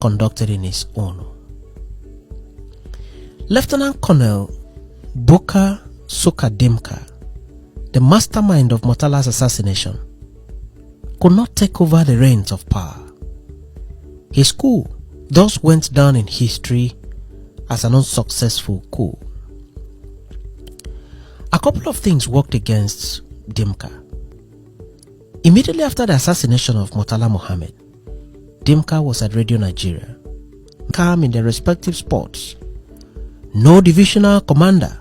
conducted in his honor. Lieutenant Colonel Bukar Suka Dimka, the mastermind of Murtala's assassination, could not take over the reins of power. His coup thus went down in history as an unsuccessful coup. A couple of things worked against Dimka. Immediately after the assassination of Murtala Mohammed, Dimka was at Radio Nigeria, calm in their respective spots. No divisional commander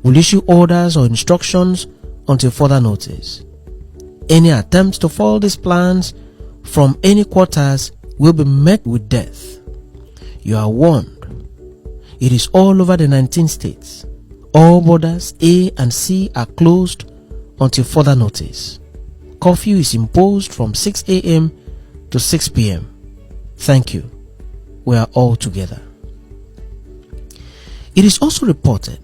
will issue orders or instructions until further notice. Any attempts to foil these plans from any quarters will be met with death. You are warned. It is all over the 19 states. All borders A and C are closed until further notice. Curfew is imposed from 6 a.m. to 6 p.m. Thank you. We are all together. It is also reported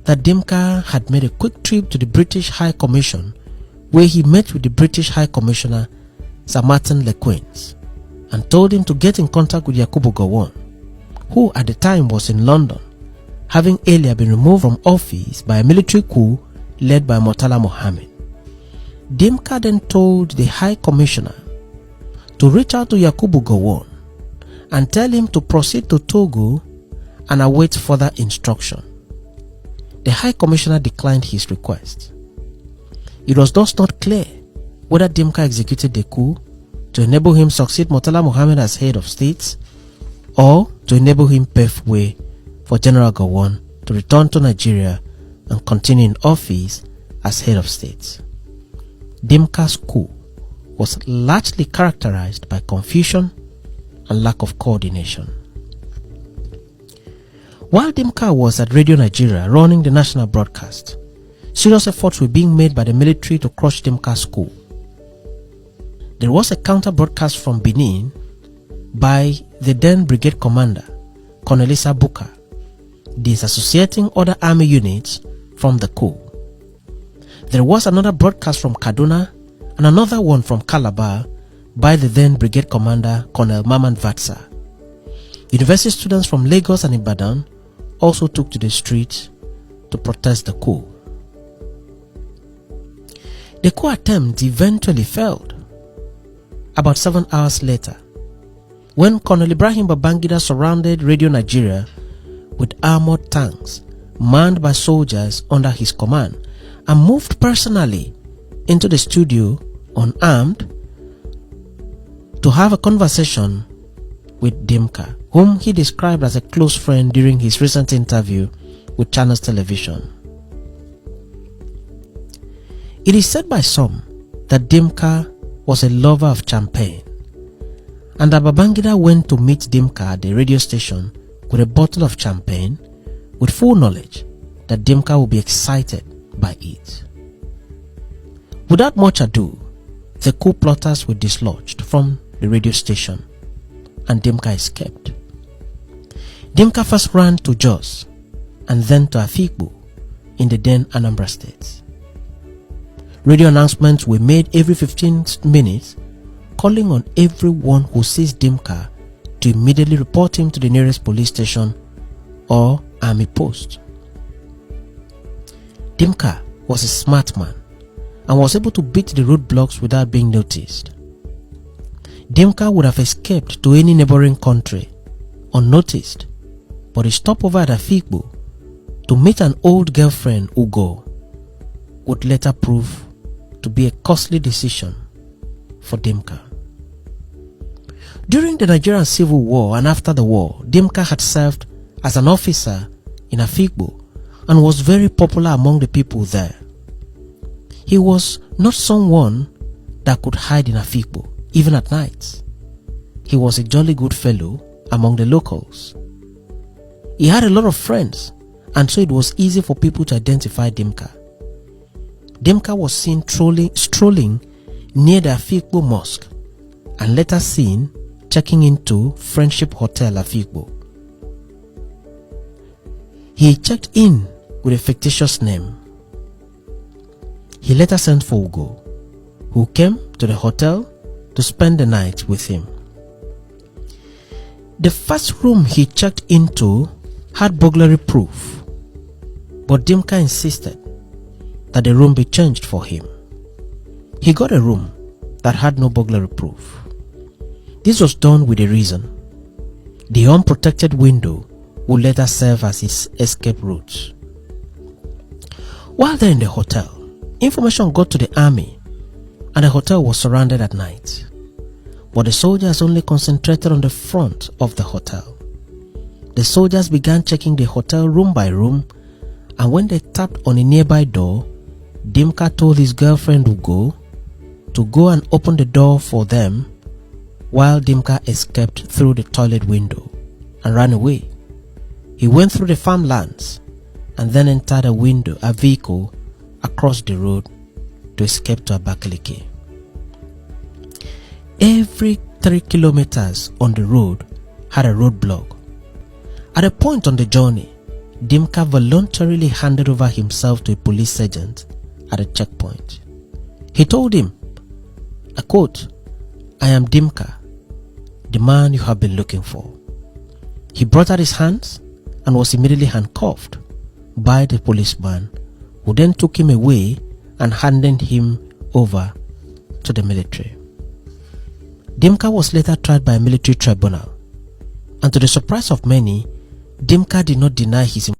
that Dimka had made a quick trip to the British High Commission, where he met with the British High Commissioner Sir Martin Lequains and told him to get in contact with Yakubu Gowon, who at the time was in London, having earlier been removed from office by a military coup led by Murtala Mohammed. Dimka then told the High Commissioner to reach out to Yakubu Gowon and tell him to proceed to Togo and await further instruction. The High Commissioner declined his request. It was thus not clear whether Dimka executed the coup to enable him succeed Murtala Mohammed as head of state, or to enable him pave way for General Gowon to return to Nigeria and continue in office as head of state. Dimka's coup was largely characterized by confusion and lack of coordination. While Dimka was at Radio Nigeria running the national broadcast, serious efforts were being made by the military to crush Dimka's coup. There was a counter broadcast from Benin by the then brigade commander, Colonel Issa Bukar, disassociating other army units from the coup. There was another broadcast from Kaduna and another one from Calabar by the then brigade commander, Colonel Maman Vatsa. University students from Lagos and Ibadan also took to the streets to protest the coup. The coup attempt eventually failed. About 7 hours later, when Colonel Ibrahim Babangida surrounded Radio Nigeria with armored tanks manned by soldiers under his command and moved personally into the studio unarmed to have a conversation with Dimka, whom he described as a close friend during his recent interview with Channels Television. It is said by some that Dimka was a lover of champagne, and that Babangida went to meet Dimka at the radio station with a bottle of champagne with full knowledge that Dimka would be excited by it. Without much ado, the coup plotters were dislodged from the radio station and Dimka escaped. Dimka first ran to Jos and then to Afikpo in the then Anambra State. Radio announcements were made every 15 minutes calling on everyone who sees Dimka to immediately report him to the nearest police station or army post. Dimka was a smart man and was able to beat the roadblocks without being noticed. Dimka would have escaped to any neighboring country unnoticed, but his stopover at Afikpo to meet an old girlfriend, Ugo, would later prove to be a costly decision for Dimka. During the Nigerian Civil War and after the war, Dimka had served as an officer in Afikpo and was very popular among the people there. He was not someone that could hide in Afikpo, even at night. He was a jolly good fellow among the locals. He had a lot of friends, and so it was easy for people to identify Dimka. Dimka was seen strolling near the Afikpo Mosque and later seen checking into Friendship Hotel Afikpo. He checked in with a fictitious name. He later sent for Ugo, who came to the hotel to spend the night with him. The first room he checked into had burglary proof, but Dimka insisted that the room be changed for him. He got a room that had no burglary proof. This was done with a reason. The unprotected window would later serve as his escape route. While there in the hotel, information got to the army and the hotel was surrounded at night. But the soldiers only concentrated on the front of the hotel. The soldiers began checking the hotel room by room, and when they tapped on a nearby door, Dimka told his girlfriend Ugo to go and open the door for them, while Dimka escaped through the toilet window and ran away. He went through the farmlands and then entered a vehicle across the road to escape to Abakaliki. Every 3 kilometers on the road had a roadblock. At a point on the journey, Dimka voluntarily handed over himself to a police sergeant at a checkpoint. He told him, I quote, "I am Dimka, the man you have been looking for." He brought out his hands and was immediately handcuffed by the policeman, who then took him away and handed him over to the military. Dimka was later tried by a military tribunal, and to the surprise of many, Dimka did not deny his